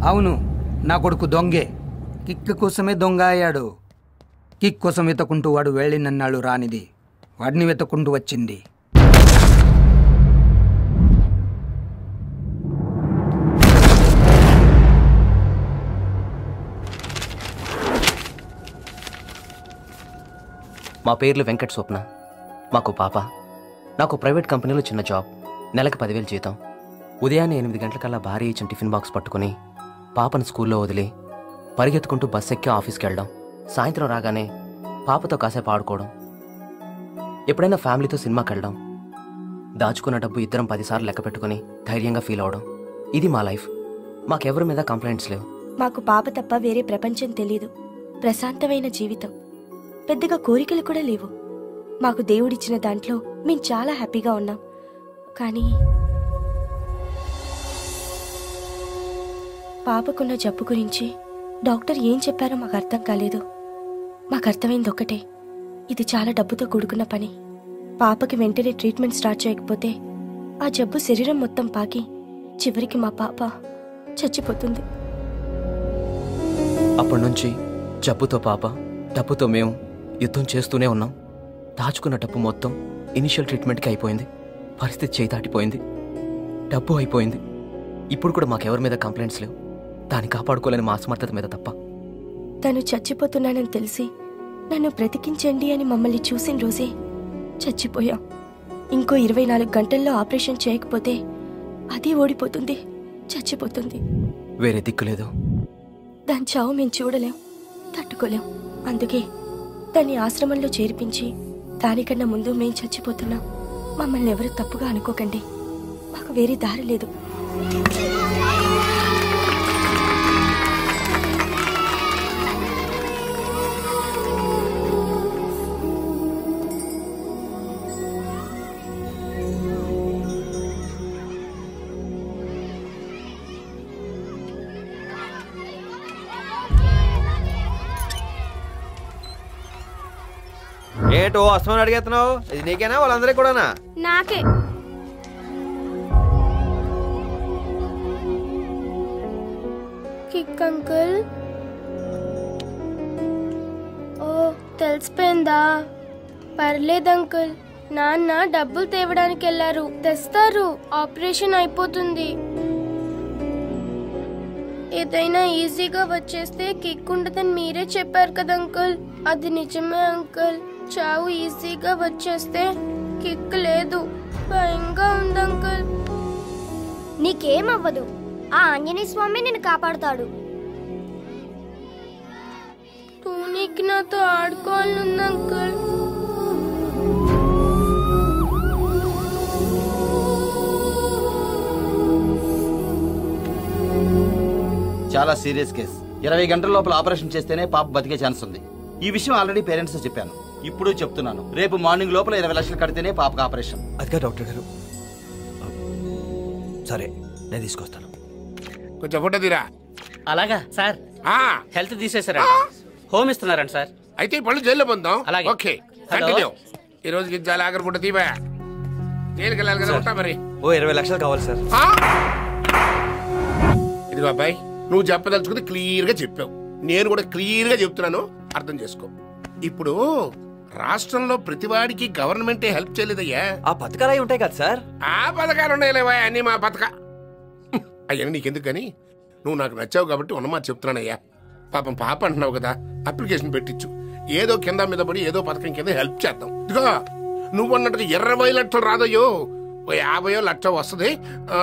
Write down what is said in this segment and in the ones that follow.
అవును, నా కొడుకు దొంగే. కిక్ కోసమే దొంగ అయ్యాడు. కిక్ కోసం వెతుకుంటూ వాడు వెళ్ళినన్నాడు రానిది. వాడిని వెతుకుంటూ వచ్చింది. మా పేర్లు వెంకట్ స్వప్న. మాకు పాప. నాకు ప్రైవేట్ కంపెనీలో చిన్న జాబ్. నెలకు 10,000 జీతం. ఉదయాన్నే 8 గంటలకల్లా భారీ ఇచ్చిన టిఫిన్ బాక్స్ పట్టుకుని పాపను స్కూల్లో వదిలి పరిగెత్తుకుంటూ బస్ ఎక్కి ఆఫీస్కి వెళ్ళడం. సాయంత్రం రాగానే పాపతో కాసేపు ఆడుకోవడం. ఎప్పుడైనా ఫ్యామిలీతో సినిమాకి వెళ్ళడం. దాచుకున్న డబ్బు ఇద్దరం 10 సార్లు లెక్క పెట్టుకుని ధైర్యంగా ఫీల్ అవడం. ఇది మా లైఫ్. మాకెవరి మీద కంప్లైంట్స్ లేవు. మాకు పాప తప్ప వేరే ప్రపంచం తెలీదు. ప్రశాంతమైన జీవితం. పెద్దగా కోరికలు కూడా లేవు. మాకు దేవుడిచ్చిన దాంట్లో మేము చాలా హ్యాపీగా ఉన్నాం. కానీ పాపకున్న జబ్బు గురించి డాక్టర్ ఏం చెప్పారో మాకు అర్థం కాలేదు. మాకు అర్థమైంది ఒక్కటే, ఇది చాలా డబ్బుతో కూడుకున్న పని. పాపకి వెంటనే ట్రీట్మెంట్ స్టార్ట్ చేయకపోతే ఆ జబ్బు శరీరం మొత్తం పాకి చివరికి మా పాప చచ్చిపోతుంది. అప్పటి నుంచి జబ్బుతో పాప, డబ్బుతో మేము యుద్ధం చేస్తూనే ఉన్నాం. దాచుకున్న డబ్బు మొత్తం ఇనిషియల్ ట్రీట్మెంట్కి అయిపోయింది. పరిస్థితి చేయి దాటిపోయింది. డబ్బు అయిపోయింది. ఇప్పుడు కూడా మాకెవరి మీద కంప్లైంట్స్ లేవు. దాన్ని కాపాడుకోలేని మా అసమర్థత మీద తప్ప. తను చచ్చిపోతున్నానని తెలిసి నన్ను బ్రతికించండి అని మమ్మల్ని చూసిన రోజే చచ్చిపోయాం. ఇంకో 24 గంటల్లో ఆపరేషన్ చేయకపోతే అది ఓడిపోతుంది, చచ్చిపోతుంది. వేరే దిక్కు లేదు. దాని చావు మేము చూడలేం, తట్టుకోలేం. అందుకే దాన్ని ఆశ్రమంలో చేర్పించి దానికన్నా ముందు మేం చచ్చిపోతున్నాం. మమ్మల్ని ఎవరు తప్పుగా అనుకోకండి. మాకు వేరే దారి లేదు. ఏటో అస్తమని అడిగేస్తున్నావు? ఇది నీకేనా వాళ్ళందరికీ కూడానా? నాకే. Kick uncle. ఓ తెలిసిపోయిందా? పర్లేదు అంకుల్. నాన్న డబ్బులు తేవడానికి వెళ్ళారు, తెస్తారు. ఆపరేషన్ అయిపోతుంది. ఏదైనా ఈజీగా వచ్చేస్తే కిక్ ఉండదని మీరే చెప్పారు కదా అంకుల్. అది నిజమే అంకుల్. చావు ఈజీగా వచ్చేస్తే కిక్ లేదు. భయంగా ఉంది అంకుల్. నీకేమవ్వదు. ఆ ఆంజనేయ స్వామి నిన్ను కాపాడుతాడు. టూనీకి నాతో ఆడుకోవాలనుంది అంకుల్. చాలా సీరియస్ కేసు. 20 గంటల లోపల ఆపరేషన్ చేస్తేనే పాప బతికే ఛాన్స్ ఉంది. ఈ విషయం ఆల్రెడీ పేరెంట్స్ చెప్పాను. ఇప్పుడు చెప్తున్నాను, రేపు మార్నింగ్ లోపల 20 లక్షలు కడితేనే పాపకు ఆపరేషన్. అదిగా డాక్టర్ గారు. సరే, నేను తీసుకొస్తాను. కొంచెం ఫోటో తీరా. అలాగా సార్? హెల్త్ తీసేసారా? హోమ్ ఇస్తున్నారండి సార్. అయితే పళ్ళు జైల్లో పొందాం. అలాగే. Okay, continue. ఈ రోజు గిజ్జాలి ఆఖరి ఫోటో తీవా. జైలుకి వెళ్ళాలి కదా, ఉంటా మరి. ఓ 20 లక్షలు కావాలి సార్. ఇదిగో అబ్బాయి, నువ్వు చెప్పదలుచుకుంది క్లియర్ గా చెప్పావు. నేను కూడా క్లియర్ గా చెప్తున్నాను, అర్థం చేసుకో. ఇప్పుడు రాష్ట్రంలో ప్రతివాడికి గవర్నమెంటే హెల్ప్ చేయలేదయ్యా. ఆ పథకాలు అయి ఉంటాయి కదా సార్? ఆ పథకాలు ఉన్నాయిలేవా, అన్ని మా పథక. అయ్యా నీకెందుకు కానీ, నువ్వు నాకు నచ్చావు కాబట్టి ఉన్నమాట చెప్తున్నానయ్యా. పాపం పాప అంటున్నావు కదా, అప్లికేషన్ పెట్టించు. ఏదో కింద మీద పడి ఏదో పథకం కింద హెల్ప్ చేద్దాం. ఇదిగో నువ్వు అన్నట్టుగా 20 లక్షలు రాదయ్యో, ఓ 50 లక్ష వస్తుంది.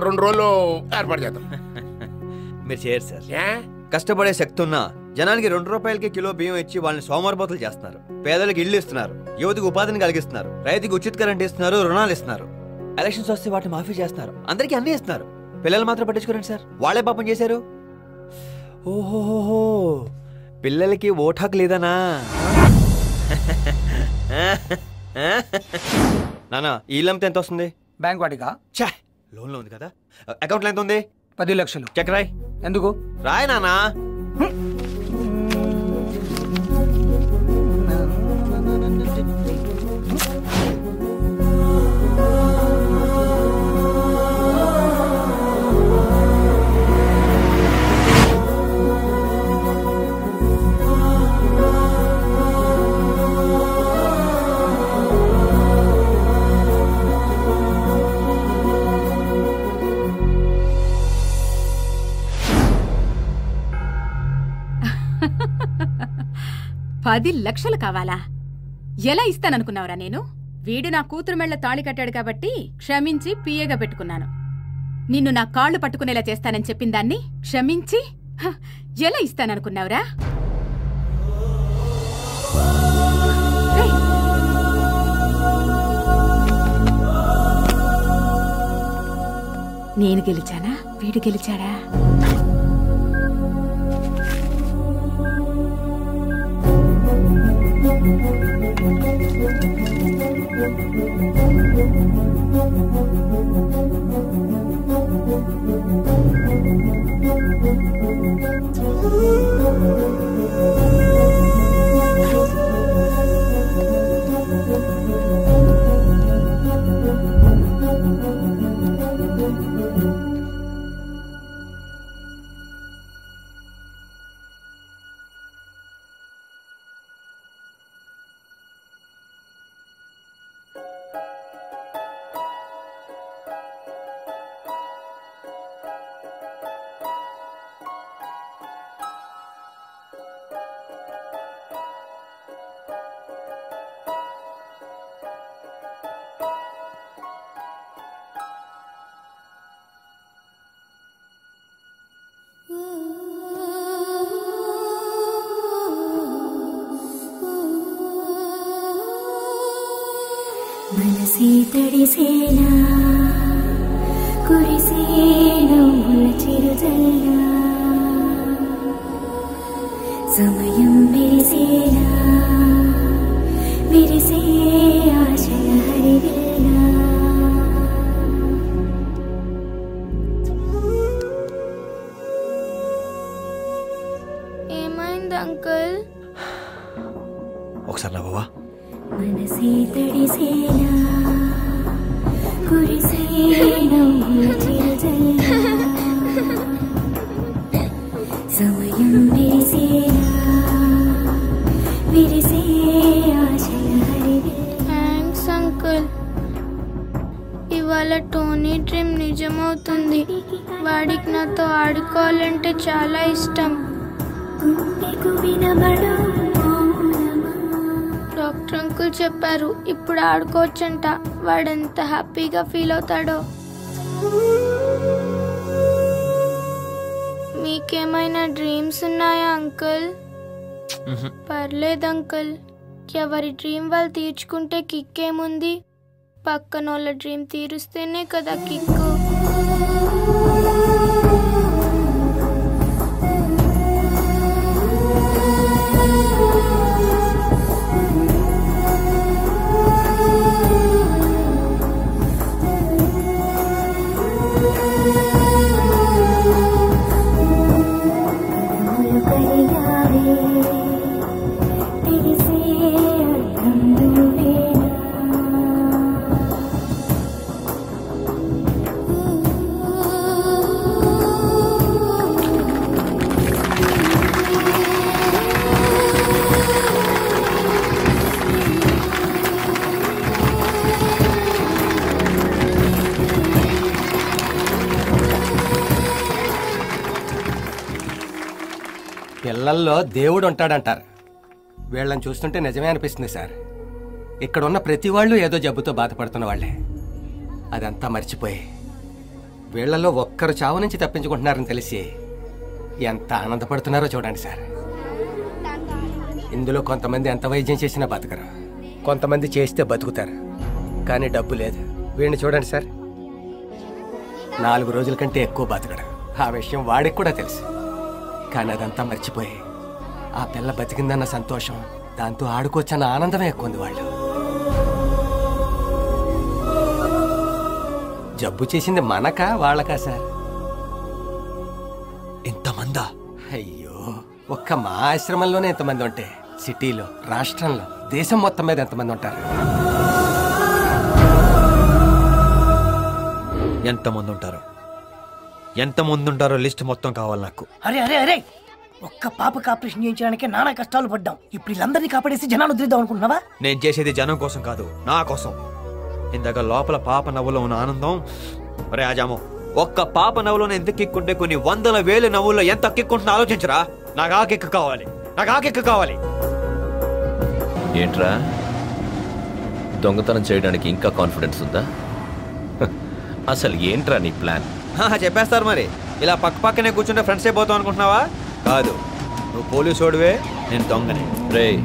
2 రోజులు ఏర్పాటు చేద్దాం. మీరు చేయరు సార్. కష్టపడే శక్తి ఉన్నా జనానికి 2 రూపాయలకి కిలో బియ్యం ఇచ్చి వాళ్ళని సోమవారపోతులు చేస్తున్నారు. పేదలకు ఇళ్లు ఇస్తున్నారు, యువతకు ఉపాధిని కలిగిస్తున్నారు, రైతుకు ఉచిత కరెంట్ ఇస్తున్నారు, రుణాలు ఇస్తున్నారు. ఎలక్షన్స్ వస్తే వాటిని మాఫీ చేస్తున్నారు. అందరికీ అన్ని ఇస్తున్నారు. పిల్లలు మాత్రం పట్టించుకోరండి సార్. వాళ్ళే పాపం చేశారు. ఓహోహో, పిల్లలకి ఓటు హక్కు లేదనా? నానా, ఈ ఇల్లంతా ఎంత వస్తుంది? బ్యాంక్ వాడిగా లోన్లో ఉంది కదా. అకౌంట్లో ఎంత ఉంది? 10 లక్షలు. చెక్ రాయ్. ఎందుకు రాయ్ నానా. 10 లక్షలు కావాలా? ఎలా ఇస్తాననుకున్నావురా నేను? వీడు నా కూతురు మెళ్ళ తాళి కట్టాడు కాబట్టి క్షమించి పిఏగా పెట్టుకున్నాను. నిన్ను నా కాళ్ళు పట్టుకునేలా చేస్తానని చెప్పిన దాన్ని క్షమించి ఎలా ఇస్తాననుకున్నావురా? నేను గెలిచానా? వీడు గెలిచాడా? మనసే తడిసేనా కురిసేనా చిరుజల్లా సమయం మెరిసేనా విరిసే ఆశల హరివిల్లా ఏమైంది అంకుల్? ఒకసారి నవ్వవా? మనసే తడిసేనా కురిసేనా చిరుజల్లా సమయం మెరిసేనా విరిసే ఆశల హరివిల్లా. Thanks uncle. ఇవాళ టోనీ డ్రీమ్ నిజమవుతుంది. వాడికి నాతో ఆడుకోవాలంటే చాలా ఇష్టం. డాక్టర్ అంకుల్ చెప్పారు ఇప్పుడు ఆడుకోవచ్చంట. వాడెంత హ్యాపీగా ఫీల్ అవుతాడో. మీకేమైనా డ్రీమ్స్ ఉన్నాయా అంకుల్? పర్లేదు అంకుల్, ఎవరి డ్రీమ్ వాళ్ళు తీర్చుకుంటే కిక్కేముంది? పక్కనోళ్ళ డ్రీమ్ తీరుస్తేనే కదా కిక్కు. పిల్లల్లో దేవుడు ఉంటాడంటారు. వీళ్ళని చూస్తుంటే నిజమే అనిపిస్తుంది సార్. ఇక్కడున్న ప్రతి వాళ్ళు ఏదో జబ్బుతో బాధపడుతున్న వాళ్ళే. అదంతా మర్చిపోయి వీళ్లలో ఒక్కరు చావు నుంచి తప్పించుకుంటున్నారని తెలిసి ఎంత ఆనందపడుతున్నారో చూడండి సార్. ఇందులో కొంతమంది ఎంత వైద్యం చేసినా బతకరు, కొంతమంది చేస్తే బతుకుతారు. కానీ డబ్బు లేదు. వీడిని చూడండి సార్, 4 రోజుల కంటే ఎక్కువ బతకడు. ఆ విషయం వాడికి కూడా తెలుసు. కానీ అదంతా మర్చిపోయి ఆ పిల్ల బతికిందన్న సంతోషం, దాంతో ఆడుకోవచ్చన్న ఆనందమే ఎక్కువ ఉంది వాళ్ళు. జబ్బు చేసింది మనకా వాళ్ళకా సార్? ఇంతమందా? అయ్యో, ఒక్క మా ఆశ్రమంలోనే ఎంతమంది ఉంటే సిటీలో, రాష్ట్రంలో, దేశం మొత్తం మీద ఎంతమంది ఉంటారు? ఎంతమంది ఉంటారు? ఎంతమంది ఉంటారో లిస్ట్ మొత్తం కావాలి నాకు. అరే అరే అరే, ఒక్క పాపకు ఆపరేషన్ చేయించడానికి నానా కష్టాలు పడ్డాం. ఇప్పుడు వీళ్ళందరినీ కాపాడేసి జనాలు వదిలేద్దాం అనుకుంటున్నావా? నేను చేసేది జనం కోసం కాదు, నా కోసం. ఇందాక లోపల పాప నవ్వులో ఉన్న ఆనందం. ఒరే ఆజాము, ఒక్క పాప నవ్వులోనే ఎంత కిక్కుంటే కొన్ని 100,000 నవ్వుల్లో ఎంత కిక్కుంటున్నా ఆలోచించరా. నాకు ఆ కిక్కు కావాలి, నాకు ఆ కిక్కు కావాలి. ఏంట్రా దొంగతనం చేయడానికి ఇంకా కాన్ఫిడెన్స్ ఉందా? అసలు ఏంట్రా నీ ప్లాన్? చెప్పేస్తారు మరి. ఇలా పక్క పక్కనే కూర్చుంటే ఫ్రెండ్స్ అయిపోతాం అనుకుంటున్నావా? కాదు, నువ్వు పోలీసు ఓడివే, నేను దొంగనే. రేయ్